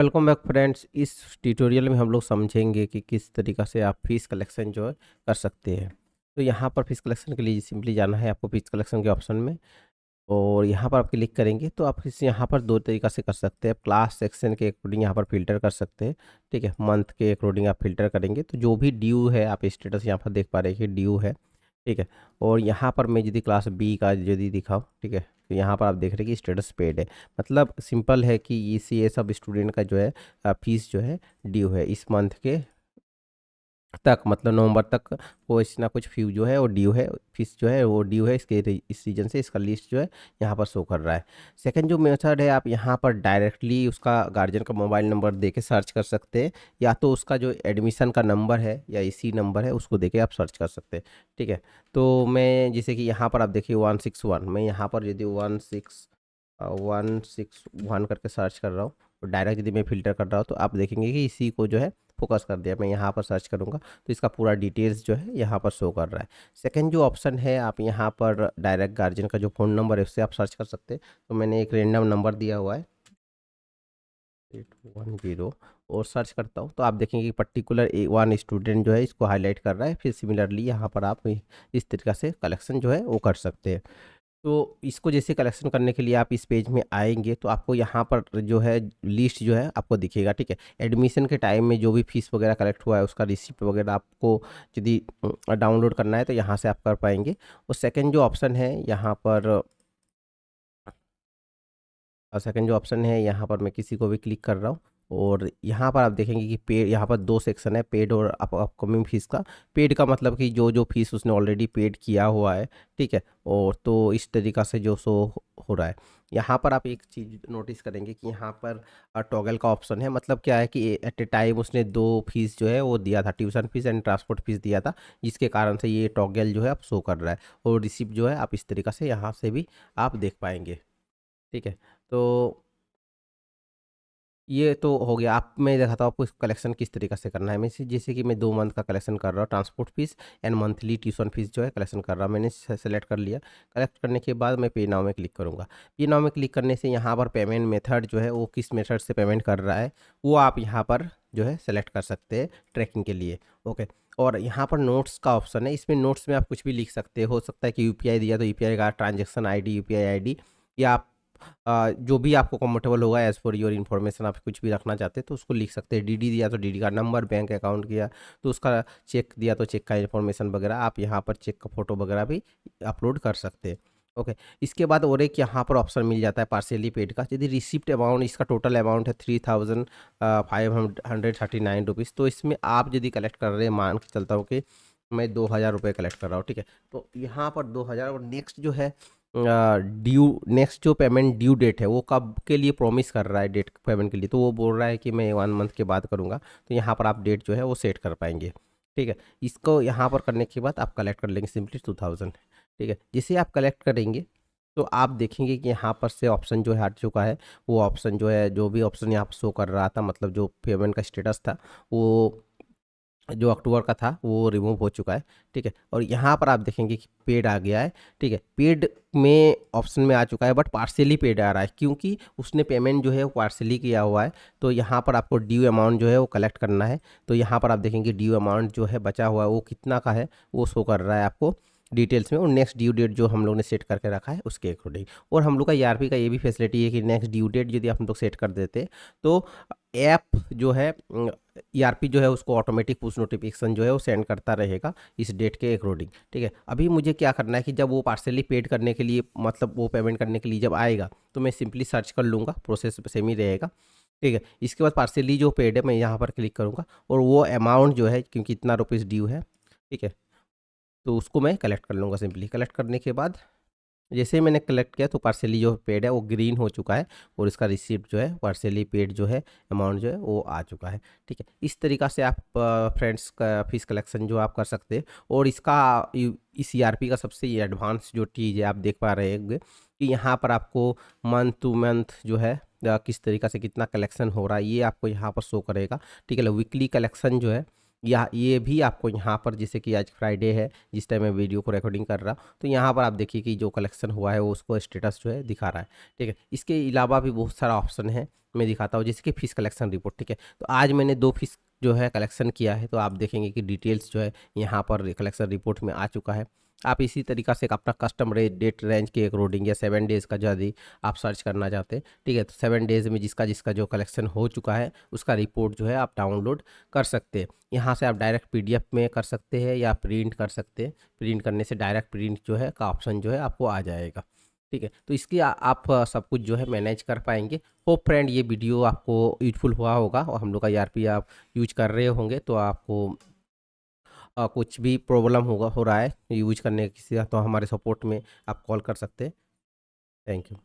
Welcome back friends. इस tutorial में हम लोग समझेंगे कि किस तरीक़ा से आप फ़ीस कलेक्शन जो है कर सकते हैं। तो यहाँ पर फ़ीस कलेक्शन के लिए सिंपली जाना है आपको फ़ीस कलेक्शन के ऑप्शन में, और यहाँ पर आप क्लिक करेंगे तो आप इस यहाँ पर 2 तरीक़ा से कर सकते हैं। क्लास सेक्शन के अकॉर्डिंग यहाँ पर फ़िल्टर कर सकते हैं, ठीक है। मंथ के अकॉर्डिंग आप फ़िल्टर करेंगे तो जो भी ड्यू है आप स्टेटस यहाँ पर देख पा रहे हैं कि ड्यू है, ठीक है। और यहाँ पर मैं यदि क्लास बी का यदि दिखाऊँ, ठीक है, तो यहाँ पर आप देख रहे हैं कि स्टेटस पेड है। मतलब सिंपल है कि ये सब स्टूडेंट का जो है फीस जो है ड्यू है इस मंथ के तक, मतलब नवंबर तक कुछ ना कुछ फ़ी जो है वो ड्यू है, फीस जो है वो ड्यू है। इस रीज़न से इसका लिस्ट जो है यहाँ पर शो कर रहा है। सेकंड जो मेथड है, आप यहाँ पर डायरेक्टली उसका गार्जियन का मोबाइल नंबर देके सर्च कर सकते हैं, या तो उसका जो एडमिशन का नंबर है या इसी नंबर है उसको देके आप सर्च कर सकते हैं, ठीक है। तो मैं जैसे कि यहाँ पर आप देखिए 161, मैं यहाँ पर यदि 161 करके सर्च कर रहा हूँ, तो डायरेक्ट यदि मैं फ़िल्टर कर रहा हूँ तो आप देखेंगे कि इसी को जो है फोकस कर दिया। मैं यहाँ पर सर्च करूँगा तो इसका पूरा डिटेल्स जो है यहाँ पर शो कर रहा है। सेकंड जो ऑप्शन है, आप यहाँ पर डायरेक्ट गार्जियन का जो फ़ोन नंबर है उससे आप सर्च कर सकते हैं। तो मैंने एक रैंडम नंबर दिया हुआ है 810 और सर्च करता हूँ तो आप देखेंगे कि पर्टिकुलर वन स्टूडेंट जो है इसको हाईलाइट कर रहा है। फिर सिमिलरली यहाँ पर आप इस तरीक़ा से कलेक्शन जो है वो कर सकते हैं। तो इसको जैसे कलेक्शन करने के लिए आप इस पेज में आएँगे तो आपको यहाँ पर जो है लिस्ट जो है आपको दिखेगा, ठीक है। एडमिशन के टाइम में जो भी फीस वगैरह कलेक्ट हुआ है उसका रिसिप्ट वगैरह आपको यदि डाउनलोड करना है तो यहाँ से आप कर पाएँगे। और सेकंड जो ऑप्शन है यहाँ पर सेकंड जो ऑप्शन है यहाँ पर मैं किसी को भी क्लिक कर रहा हूँ, और यहाँ पर आप देखेंगे कि पेड, यहाँ पर 2 सेक्शन है, पेड और अपकमिंग फीस का। पेड का मतलब कि जो फीस उसने ऑलरेडी पेड किया हुआ है, ठीक है। और तो इस तरीक़ा से जो शो हो रहा है। यहाँ पर आप एक चीज़ नोटिस करेंगे कि यहाँ पर टॉगल का ऑप्शन है। मतलब क्या है कि एट ए टाइम उसने 2 फीस जो है वो दिया था, tuition fees and transport fees दिया था, जिसके कारण से ये टॉगल जो है अब शो कर रहा है। और रिसिप्ट जो है आप इस तरीक़ा से यहाँ से भी आप देख पाएँगे, ठीक है। तो ये तो हो गया। आप मैं दिखाता हूँ आपको इस कलेक्शन किस तरीके से करना है। मैं जैसे कि मैं 2 मंथ का कलेक्शन कर रहा हूँ, transport fees and monthly tuition fees जो है कलेक्शन कर रहा हूँ। मैंने सेलेक्ट कर लिया। कलेक्ट करने के बाद मैं पे नाउ में क्लिक करूँगा। पे नाउ में क्लिक करने से यहाँ पर पेमेंट मेथड जो है वो किस मेथड से पेमेंट कर रहा है वो आप यहाँ पर जो है सेलेक्ट कर सकते हैं ट्रैकिंग के लिए, ओके। और यहाँ पर नोट्स का ऑप्शन है, इसमें नोट्स में आप कुछ भी लिख सकते हो सकता है कि यूपीआई दिया तो यूपीआई का ट्रांजेक्शन आईडी, यूपीआई आईडी, या आप जो भी आपको कंफर्टेबल होगा एज़ फॉर योर इन्फॉर्मेशन, आप कुछ भी रखना चाहते हैं तो उसको लिख सकते हैं। डीडी दिया तो डीडी का नंबर, बैंक अकाउंट किया तो उसका, चेक दिया तो चेक का इन्फॉर्मेशन वगैरह आप यहाँ पर चेक का फ़ोटो वगैरह भी अपलोड कर सकते हैं, ओके। इसके बाद और एक यहाँ पर ऑप्शन मिल जाता है पार्शियली पेड का। यदि रिसिप्ट अमाउंट, इसका टोटल अमाउंट है 3539 रुपीज़, तो इसमें आप यदि कलेक्ट कर रहे हैं, मान के चलता हूँ कि मैं 2000 रुपये कलेक्ट कर रहा हूँ, ठीक है। तो यहाँ पर 2000, और नेक्स्ट जो है ड्यू, नेक्स्ट जो पेमेंट ड्यू डेट है वो कब के लिए प्रॉमिस कर रहा है डेट पेमेंट के लिए, तो वो बोल रहा है कि मैं 1 मंथ के बाद करूँगा। तो यहाँ पर आप डेट जो है वो सेट कर पाएंगे, ठीक है। इसको यहाँ पर करने के बाद आप कलेक्ट कर लेंगे सिंपली 2000, ठीक है। जिसे आप कलेक्ट करेंगे तो आप देखेंगे कि यहाँ पर से ऑप्शन जो है हट चुका है। वो ऑप्शन जो है, जो भी ऑप्शन यहाँ पर शो कर रहा था, मतलब जो पेमेंट का स्टेटस था वो जो अक्टूबर का था वो रिमूव हो चुका है, ठीक है। और यहाँ पर आप देखेंगे कि पेड आ गया है, ठीक है। पेड में ऑप्शन में आ चुका है, बट पार्शियली पेड आ रहा है क्योंकि उसने पेमेंट जो है वो पार्शियली किया हुआ है। तो यहाँ पर आपको ड्यू अमाउंट जो है वो कलेक्ट करना है। तो यहाँ पर आप देखेंगे ड्यू अमाउंट जो है बचा हुआ है वो कितना का है वो शो कर रहा है आपको डिटेल्स में, और नेक्स्ट ड्यू डेट जो हम लोग ने सेट करके रखा है उसके अकॉर्डिंग। और हम लोग का ईआरपी का ये भी फैसिलिटी है कि नेक्स्ट ड्यू डेट यदि हम लोग सेट कर देते तो ऐप जो है, ईआरपी जो है उसको ऑटोमेटिक पुश नोटिफिकेशन जो है वो सेंड करता रहेगा इस डेट के अकॉर्डिंग, ठीक है। अभी मुझे क्या करना है कि जब वो पार्सली पेड करने के लिए, मतलब वो पेमेंट करने के लिए जब आएगा तो मैं सिंपली सर्च कर लूँगा, प्रोसेस सेम ही रहेगा, ठीक है। इसके बाद पार्सली जो पेड है मैं यहाँ पर क्लिक करूँगा, और वो अमाउंट जो है क्योंकि इतना रुपीज़ ड्यू है, ठीक है, तो उसको मैं कलेक्ट कर लूँगा। सिंपली कलेक्ट करने के बाद जैसे ही मैंने कलेक्ट किया तो पार्सली जो पेड है वो ग्रीन हो चुका है, और इसका रिसिप्ट जो है पार्सली पेड जो है अमाउंट जो है वो आ चुका है, ठीक है। इस तरीक़ा से आप फ्रेंड्स का फीस कलेक्शन जो आप कर सकते हैं। और इसका इस ईआरपी का सबसे एडवांस जो चीज़ है आप देख पा रहे होंगे कि यहाँ पर आपको मंथ टू मंथ जो है किस तरीक़ा से कितना कलेक्शन हो रहा है ये आपको यहाँ पर शो करेगा, ठीक है। वीकली कलेक्शन जो है या ये भी आपको यहाँ पर, जैसे कि आज फ्राइडे है जिस टाइम मैं वीडियो को रिकॉर्डिंग कर रहा हूँ, तो यहाँ पर आप देखिए कि जो कलेक्शन हुआ है वो उसको स्टेटस जो है दिखा रहा है। ठीक है, इसके अलावा भी बहुत सारा ऑप्शन है, मैं दिखाता हूँ, जैसे कि फिश कलेक्शन रिपोर्ट। ठीक है, तो आज मैंने 2 फिश जो है कलेक्शन किया है, तो आप देखेंगे कि डिटेल्स जो है यहाँ पर कलेक्शन रिपोर्ट में आ चुका है। आप इसी तरीका से अपना कस्टम रेट डेट रेंज के अकॉर्डिंग या 7 डेज़ का यदि आप सर्च करना चाहते हैं, ठीक है, तो 7 डेज़ में जिसका जिसका जो कलेक्शन हो चुका है उसका रिपोर्ट जो है आप डाउनलोड कर सकते हैं। यहाँ से आप डायरेक्ट पीडीएफ में कर सकते हैं या प्रिंट कर सकते हैं। प्रिंट करने से डायरेक्ट प्रिंट जो है का ऑप्शन जो है आपको आ जाएगा। ठीक है, तो इसकी आप सब कुछ जो है मैनेज कर पाएंगे। होप फ्रेंड ये वीडियो आपको यूजफुल हुआ होगा, और हम लोग का ईआरपी आप यूज कर रहे होंगे तो आपको कुछ भी प्रॉब्लम होगा हो रहा है यूज करने किसी का, तो हमारे सपोर्ट में आप कॉल कर सकते हैं। Thank you.